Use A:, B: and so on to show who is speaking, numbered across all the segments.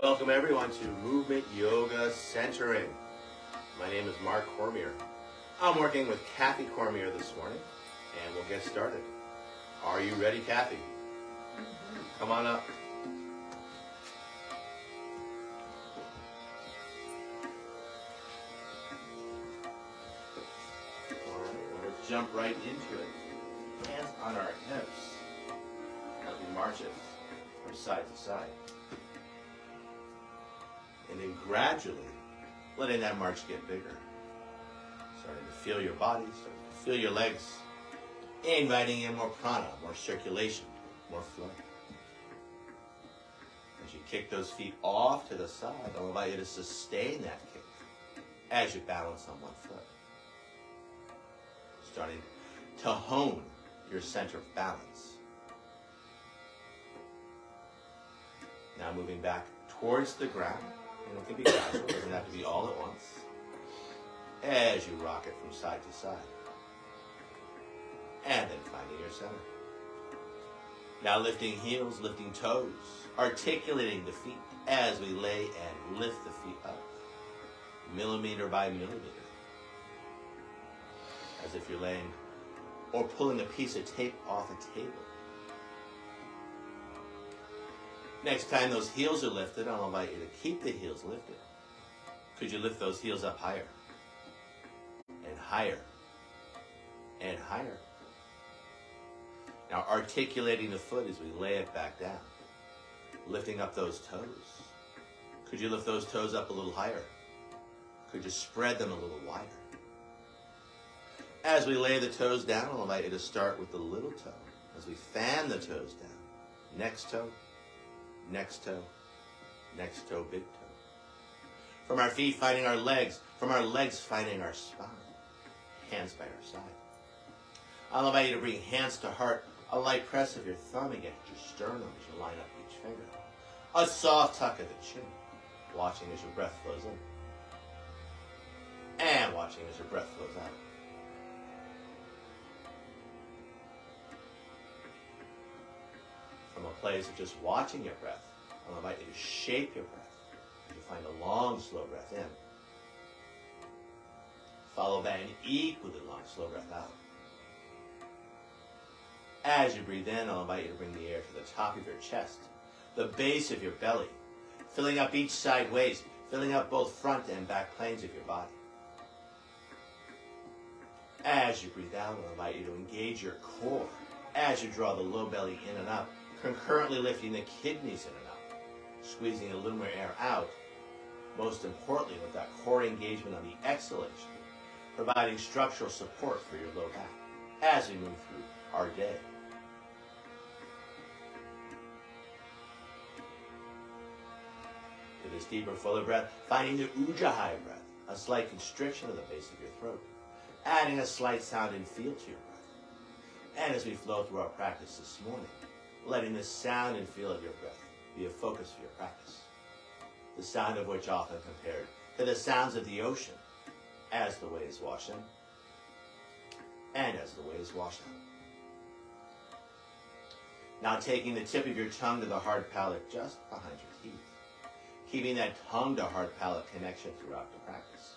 A: Welcome everyone to Movement Yoga Centering. My name is Mark Cormier. I'm working with Kathy Cormier this morning, and we'll get started. Are you ready, Kathy? Come on up. All right, let's jump right into it. Hands on our hips as we march it from side to side. And then gradually letting that march get bigger. Starting to feel your body, starting to feel your legs. Inviting in more prana, more circulation, more flow. As you kick those feet off to the side, I'll invite you to sustain that kick as you balance on one foot. Starting to hone your center of balance. Now moving back towards the ground. And it can be gradual, it doesn't have to be all at once. As you rock it from side to side. And then finding your center. Now lifting heels, lifting toes, articulating the feet as we lay and lift the feet up. Millimeter by millimeter. As if you're laying or pulling a piece of tape off a table. Next time those heels are lifted, I'll invite you to keep the heels lifted. Could you lift those heels up higher? And higher. And higher. Now articulating the foot as we lay it back down. Lifting up those toes. Could you lift those toes up a little higher? Could you spread them a little wider? As we lay the toes down, I'll invite you to start with the little toe. As we fan the toes down. Next toe. Next toe, next toe, big toe. From our feet finding our legs, from our legs finding our spine. Hands by our side. I'll invite you to bring hands to heart, a light press of your thumb against your sternum as you line up each finger. A soft tuck of the chin, watching as your breath flows in. And watching as your breath flows out. From a place of just watching your breath, I'll invite you to shape your breath as you find a long, slow breath in. Followed by an equally long, slow breath out. As you breathe in, I'll invite you to bring the air to the top of your chest, the base of your belly, filling up each side waist, filling up both front and back planes of your body. As you breathe out, I'll invite you to engage your core as you draw the low belly in and up, concurrently lifting the kidneys in and up, squeezing a little more air out, most importantly with that core engagement on the exhalation, providing structural support for your low back as we move through our day. To this deeper, fuller breath, finding the Ujjayi breath, a slight constriction of the base of your throat, adding a slight sound and feel to your breath. And as we flow through our practice this morning, letting the sound and feel of your breath be a focus for your practice. The sound of which often compared to the sounds of the ocean as the waves wash in and as the waves wash out. Now taking the tip of your tongue to the hard palate just behind your teeth. Keeping that tongue to hard palate connection throughout the practice.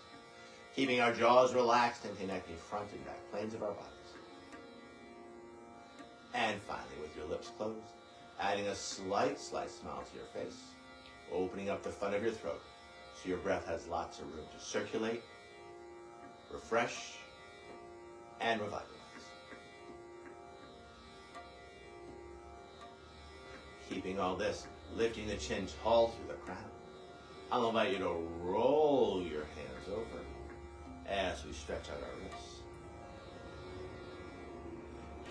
A: Keeping our jaws relaxed and connecting front and back planes of our bodies. And finally, with your lips closed, adding a slight smile to your face, opening up the front of your throat so your breath has lots of room to circulate, refresh, and revitalize. Keeping all this, lifting the chin tall through the crown. I'll invite you to roll your hands over as we stretch out our wrists.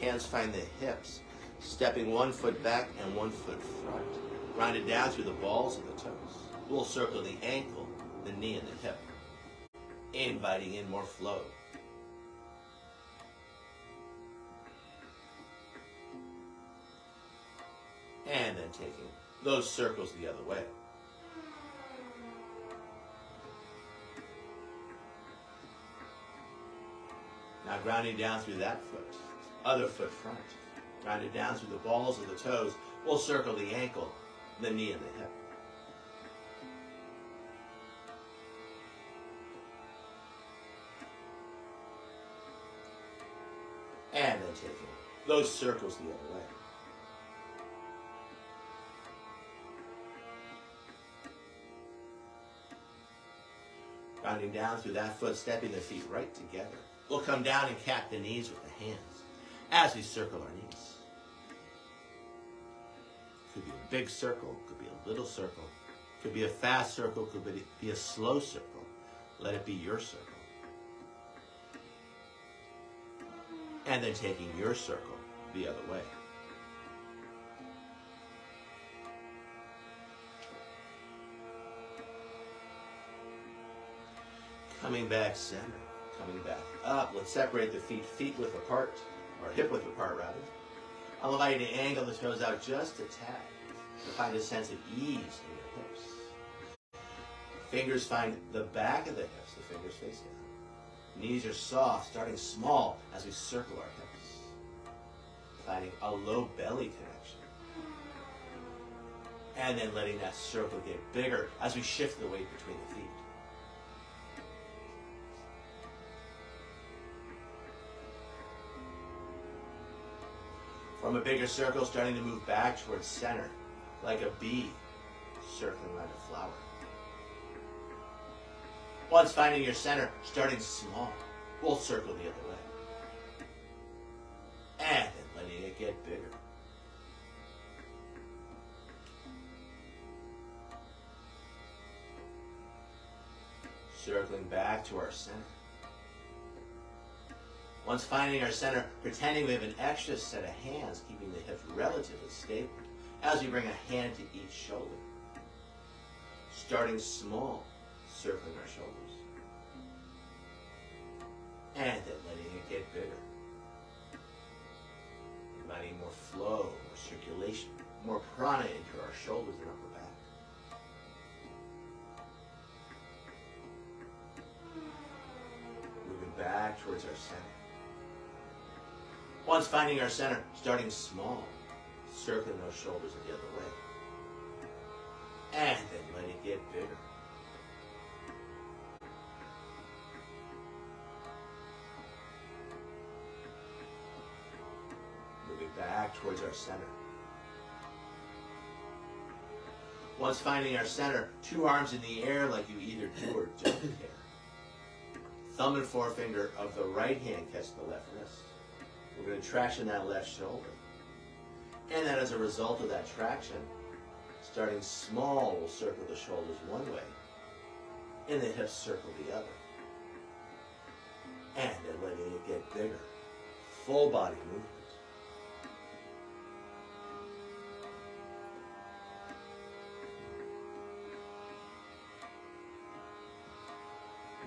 A: Hands find the hips, stepping one foot back and one foot front. Rounded down through the balls of the toes. We'll circle the ankle, the knee, and the hip. Inviting in more flow. And then taking those circles the other way. Now grounding down through that foot, other foot front. Grounded down through the balls of the toes. We'll circle the ankle, the knee, and the hip. those circles the other way. Rounding down through that foot, stepping the feet right together. We'll come down and cap the knees with the hands as we circle our knees. Could be a big circle, could be a little circle, could be a fast circle, could be a slow circle. Let it be your circle. And then taking your circle the other way. Coming back center, coming back up. Let's separate the feet width apart, or hip width apart rather. I'll allow you to angle the toes out just a tad to find a sense of ease in your hips. Fingers find the back of the hips, the fingers face down. Knees are soft, starting small as we circle our hips. Finding a low belly connection. And then letting that circle get bigger as we shift the weight between the feet. From a bigger circle, starting to move back towards center, like a bee circling around a flower. Once finding your center, starting small, we'll circle the other way. And then letting it get bigger. Circling back to our center. Once finding our center, pretending we have an extra set of hands, keeping the hips relatively stable as we bring a hand to each shoulder. Starting small, circling our shoulders. And then letting it get bigger. Inviting more flow, more circulation, more prana into our shoulders and upper back. Moving back towards our center. Once finding our center, starting small, circling those shoulders the other way. And then let it get bigger. Moving back towards our center. Once finding our center, two arms in the air like you either do or don't care. Thumb and forefinger of the right hand catch the left wrist. We're going to traction that left shoulder. And then as a result of that traction, starting small, we'll circle the shoulders one way, and the hips circle the other. And then letting it get bigger. Full body movement.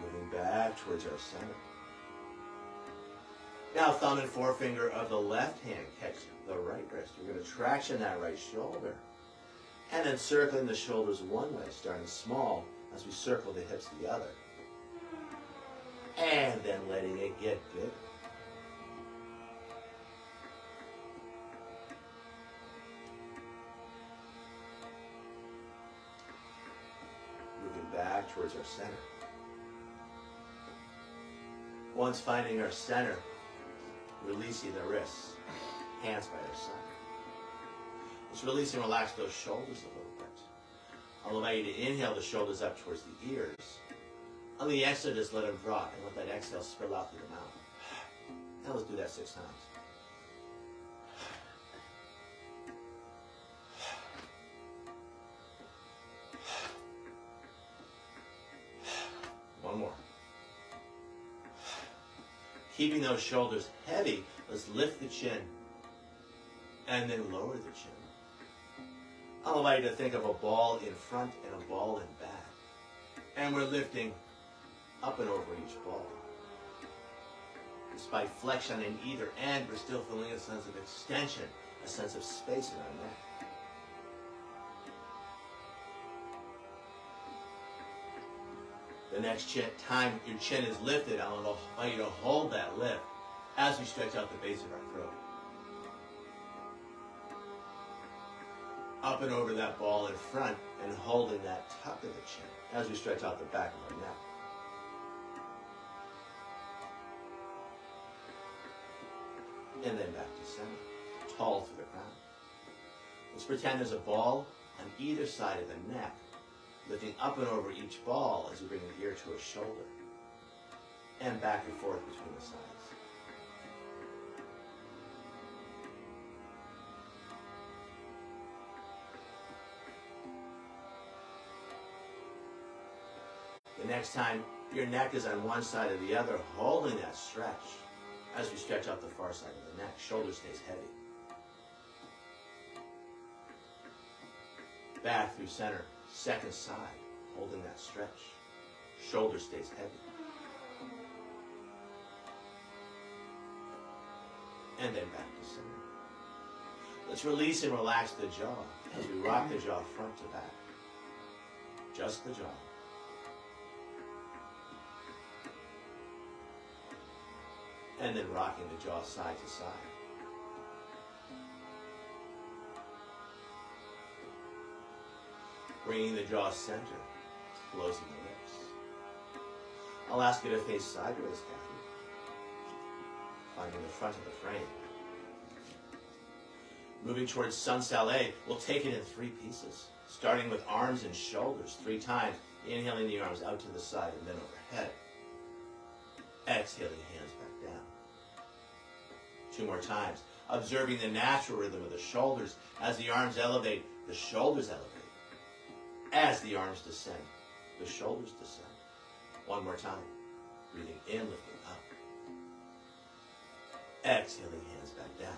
A: Moving back towards our center. Now thumb and forefinger of the left hand catch the right wrist. We're going to traction that right shoulder. And then circling the shoulders one way, starting small as we circle the hips the other. And then letting it get big. Moving back towards our center. Once finding our center, releasing the wrists, hands by our side. Just release and relax those shoulders a little bit. I'll allow you to inhale the shoulders up towards the ears. On the exhale, just let them drop and let that exhale spill out through the mouth. Now let's do that 6 times. One more. Keeping those shoulders heavy, let's lift the chin and then lower the chin. I'll allow you to think of a ball in front and a ball in back. And we're lifting up and over each ball. Despite flexion in either end, we're still feeling a sense of extension, a sense of space in our neck. The next time your chin is lifted, I'll allow you to hold that lift as we stretch out the base of our throat. Up and over that ball in front and holding that tuck of the chin as we stretch out the back of our neck. And then back to center. Let's pretend there's a ball on either side of the neck, lifting up and over each ball as you bring the ear to a shoulder, and back and forth between the sides. The next time, your neck is on one side or the other, holding that stretch. As we stretch out the far side of the neck, shoulder stays heavy. Back through center, second side, holding that stretch. Shoulder stays heavy. And then back to center. Let's release and relax the jaw as we rock the jaw front to back. Just the jaw. And then rocking the jaw side to side. Bringing the jaw center, closing the lips. I'll ask you to face sideways, Kathy. Finding the front of the frame. Moving towards Sun Salé, we'll take it in 3 pieces, starting with arms and shoulders 3 times, inhaling the arms out to the side and then overhead. Exhaling, hands back down. 2 more times, observing the natural rhythm of the shoulders. As the arms elevate, the shoulders elevate. As the arms descend, the shoulders descend. 1 more time, breathing in, lifting up. Exhaling, hands back down.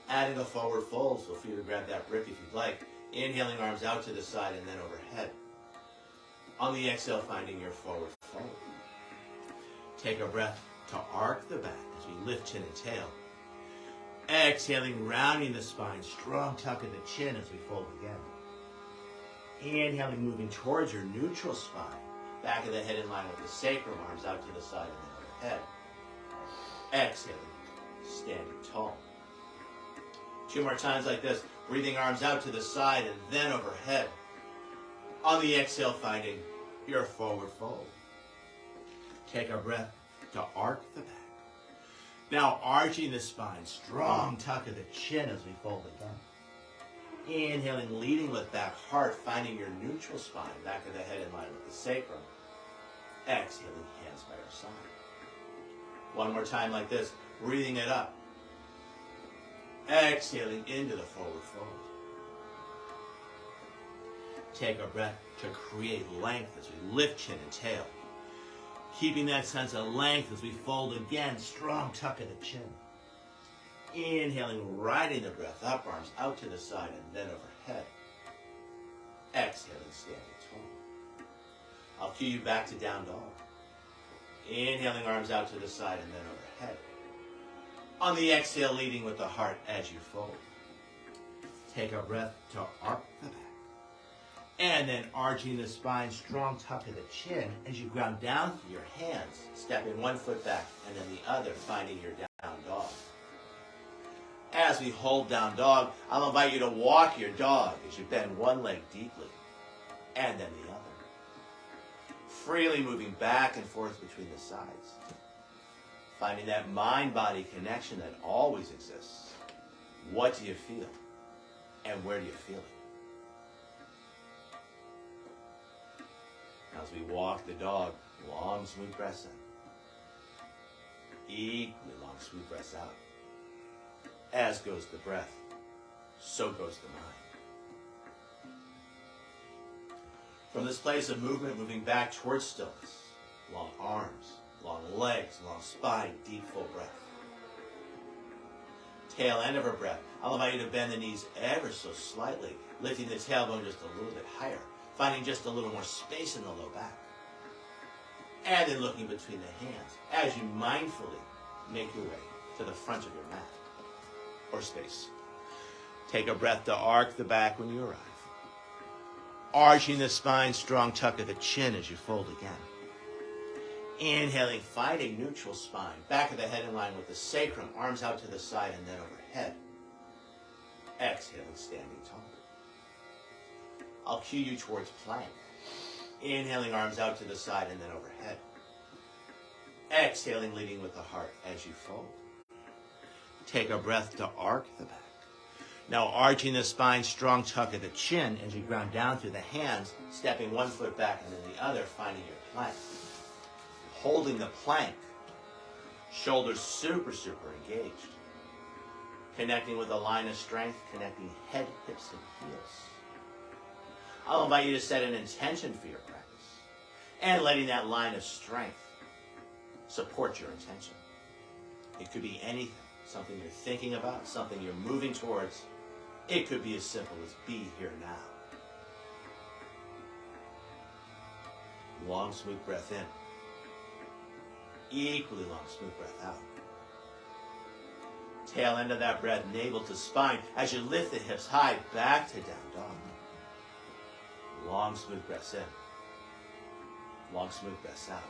A: Adding a forward fold, so feel free to grab that brick if you'd like. Inhaling, arms out to the side and then overhead. On the exhale, finding your forward fold. Take a breath to arc the back as we lift chin and tail. Exhaling, rounding the spine, strong tuck of the chin as we fold again. Inhaling, moving towards your neutral spine. Back of the head in line with the sacrum, arms out to the side and then overhead. Exhaling, standing tall. 2 more times like this, breathing arms out to the side and then overhead. On the exhale, finding your forward fold. Take a breath to arc the back. Now arching the spine, strong tuck of the chin as we fold again. Inhaling, leading with back heart, finding your neutral spine, back of the head in line with the sacrum. Exhaling, hands by our side. 1 more time like this, breathing it up. Exhaling into the forward fold. Take a breath to create length as we lift chin and tail. Keeping that sense of length as we fold again, strong tuck of the chin. Inhaling, riding the breath up, arms out to the side and then overhead. Exhaling, standing tall. I'll cue you back to down dog. Inhaling, arms out to the side and then overhead. On the exhale, leading with the heart as you fold. Take a breath to arc the back. And then arching the spine, strong tuck of the chin as you ground down through your hands, stepping 1 foot back and then the other, finding your down dog. As we hold down dog, I'll invite you to walk your dog as you bend 1 leg deeply and then the other. Freely moving back and forth between the sides. Finding that mind-body connection that always exists. What do you feel? And where do you feel it? As we walk the dog, long, smooth breaths in. Equally long, smooth breaths out. As goes the breath, so goes the mind. From this place of movement, moving back towards stillness. Long arms, long legs, long spine, deep, full breath. Tail end of our breath. I'll invite you to bend the knees ever so slightly, lifting the tailbone just a little bit higher. Finding just a little more space in the low back. And then looking between the hands as you mindfully make your way to the front of your mat or space. Take a breath to arc the back when you arrive. Arching the spine, strong tuck of the chin as you fold again. Inhaling, finding neutral spine, back of the head in line with the sacrum, arms out to the side and then overhead. Exhaling, standing tall. I'll cue you towards plank. Inhaling, arms out to the side and then overhead. Exhaling, leading with the heart as you fold. Take a breath to arc the back. Now arching the spine, strong tuck at the chin as you ground down through the hands, stepping one foot back and then the other, finding your plank. Holding the plank, shoulders super engaged. Connecting with a line of strength, connecting head, hips, and heels. I'll invite you to set an intention for your practice and letting that line of strength support your intention. It could be anything, something you're thinking about, something you're moving towards. It could be as simple as be here now. Long, smooth breath in. Equally long, smooth breath out. Tail end of that breath, navel to spine, as you lift the hips high, back to down dog. Long, smooth breaths in. Long, smooth breaths out.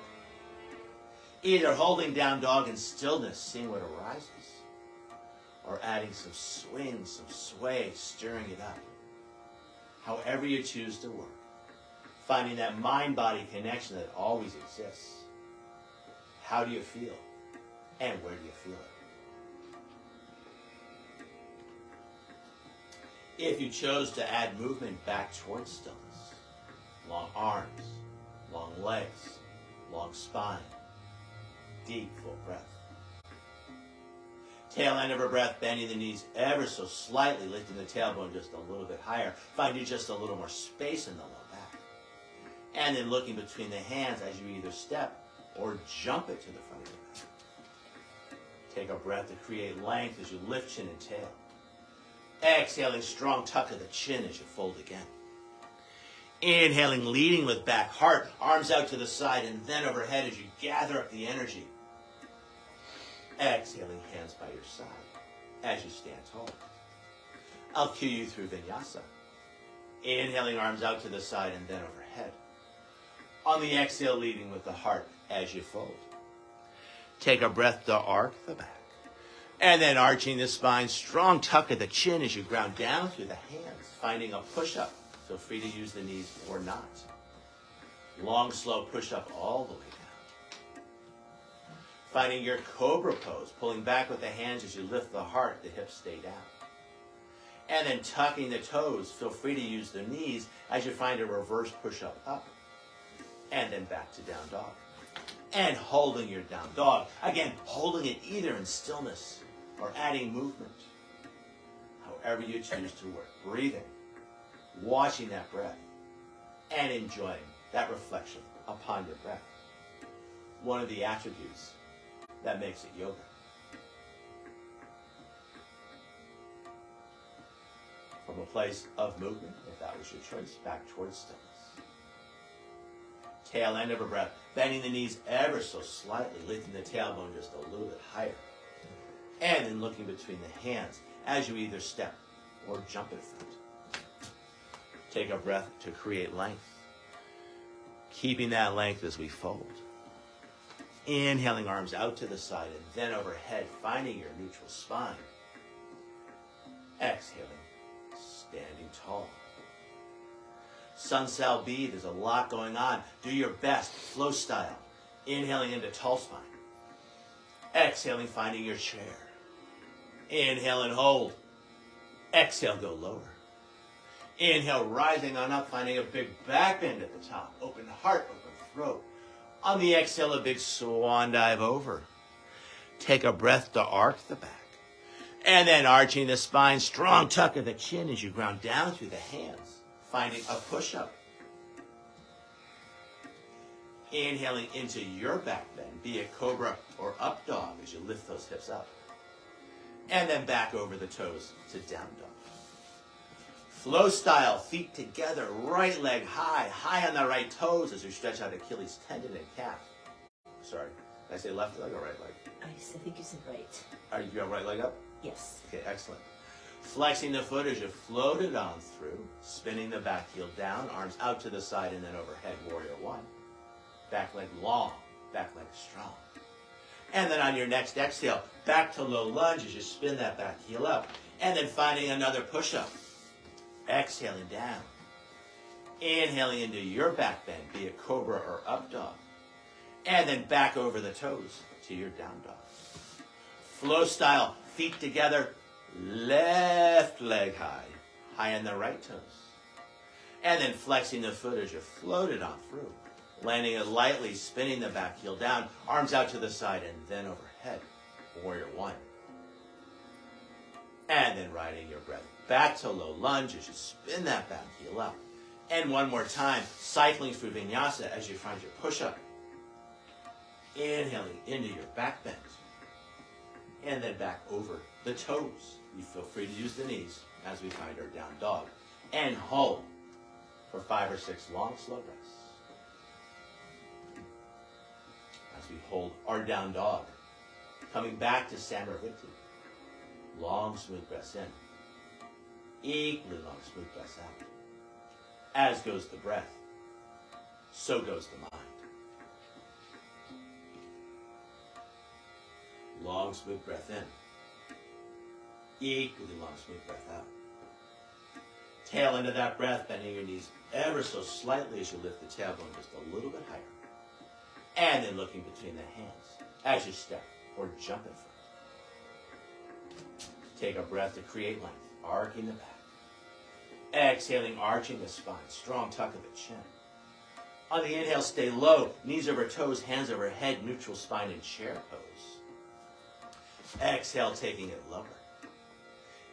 A: Either holding down dog in stillness, seeing what arises, or adding some swing, some sway, stirring it up. However you choose to work, finding that mind-body connection that always exists. How do you feel? And where do you feel it? If you chose to add movement back towards stillness, long arms, long legs, long spine, deep, full breath. Tail end of her breath, bending the knees ever so slightly, lifting the tailbone just a little bit higher, finding just a little more space in the low back. And then looking between the hands as you either step or jump it to the front of your back. Take a breath to create length as you lift chin and tail. Exhaling, strong tuck of the chin as you fold again. Inhaling, leading with back heart, arms out to the side and then overhead as you gather up the energy. Exhaling, hands by your side as you stand tall. I'll cue you through vinyasa. Inhaling, arms out to the side and then overhead. On the exhale, leading with the heart as you fold. Take a breath to arc the back. And then arching the spine, strong tuck at the chin as you ground down through the hands, finding a push-up. Feel free to use the knees or not. Long, slow push-up all the way down. Finding your cobra pose, pulling back with the hands as you lift the heart, the hips stay down. And then tucking the toes, feel free to use the knees as you find a reverse push-up up. And then back to down dog. And holding your down dog. Again, holding it either in stillness or adding movement. However you choose to work. Breathing, watching that breath, and enjoying that reflection upon your breath. One of the attributes that makes it yoga. From a place of movement, if that was your choice, back towards stillness. Tail end of a breath, bending the knees ever so slightly, lifting the tailbone just a little bit higher. And then looking between the hands as you either step or jump in front. Take a breath to create length. Keeping that length as we fold. Inhaling, arms out to the side and then overhead, finding your neutral spine. Exhaling, standing tall. Sun Sal B, there's a lot going on. Do your best, flow style. Inhaling into tall spine. Exhaling, finding your chair. Inhale and hold. Exhale, go lower. Inhale, rising on up, finding a big back bend at the top. Open heart, open throat. On the exhale, a big swan dive over. Take a breath to arc the back. And then arching the spine, strong tuck of the chin as you ground down through the hands, finding a push-up. Inhaling into your back bend, be it cobra or up dog as you lift those hips up. And then back over the toes to down dog. Flow style, feet together, right leg high, high on the right toes as you stretch out Achilles tendon and calf. Sorry, did I say left leg or right leg?
B: I think you said right.
A: Are you got right leg up?
B: Yes.
A: Okay, excellent. Flexing the foot as you float it on through, spinning the back heel down, arms out to the side and then overhead, warrior one. Back leg long, back leg strong. And then on your next exhale, back to low lunge as you spin that back heel up. And then finding another push-up. Exhaling down. Inhaling into your back bend, be it cobra or up dog. And then back over the toes to your down dog. Flow style, feet together, left left leg high on the right toes. And then flexing the foot as you float it on through. Landing it lightly, spinning the back heel down, arms out to the side and then overhead. Warrior one. And then riding your breath back to low lunge as you spin that back heel up. And one more time, cycling through vinyasa as you find your push-up. Inhaling into your back bend. And then back over the toes. You feel free to use the knees as we find our down dog. And hold for 5 or 6 long, slow breaths. As we hold our down dog. Coming back to Samravritti. Long, smooth breaths in. Equally long, smooth breaths out. As goes the breath, so goes the mind. Long, smooth breath in. Equally long, smooth breath out. Tail into that breath, bending your knees ever so slightly as you lift the tailbone just a little bit higher. And then looking between the hands as you step or jump in front. Take a breath to create length, arcing the back. Exhaling, arching the spine, strong tuck of the chin. On the inhale, stay low, knees over toes, hands over head, neutral spine in chair pose. Exhale, taking it lower.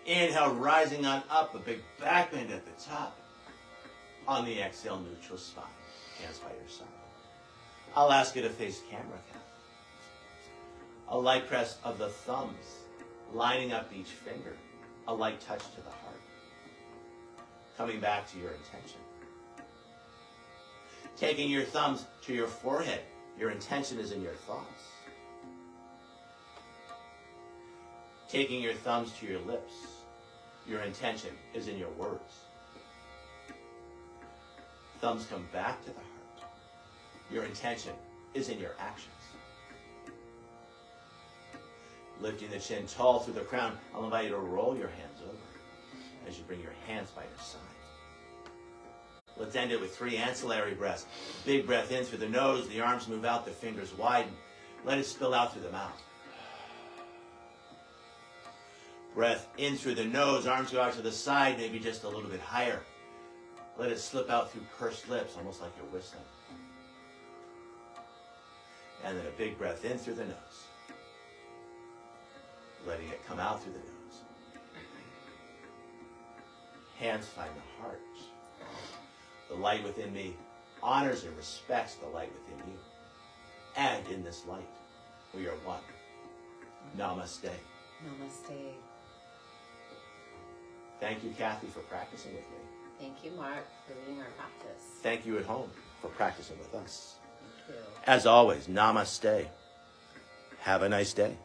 A: Inhale, rising on up, a big back bend at the top. On the exhale, neutral spine, hands by your side. I'll ask you to face camera, Kath. A light press of the thumbs, lining up each finger, a light touch to the heart. Coming back to your intention. Taking your thumbs to your forehead, your intention is in your thoughts. Taking your thumbs to your lips, your intention is in your words. Thumbs come back to the heart. Your intention is in your actions. Lifting the chin tall through the crown, I'll invite you to roll your hands over as you bring your hands by your side. Let's end it with 3 ancillary breaths. Big breath in through the nose, the arms move out, the fingers widen. Let it spill out through the mouth. Breath in through the nose, arms go out to the side, maybe just a little bit higher. Let it slip out through pursed lips, almost like you're whistling. And then a big breath in through the nose. Letting it come out through the nose. Hands find the heart. The light within me honors and respects the light within you. And in this light, we are one. Namaste.
B: Namaste.
A: Thank you, Kathy, for practicing with me.
B: Thank you, Mark, for leading our practice.
A: Thank you at home for practicing with us.
B: Thank you.
A: As always, namaste. Have a nice day.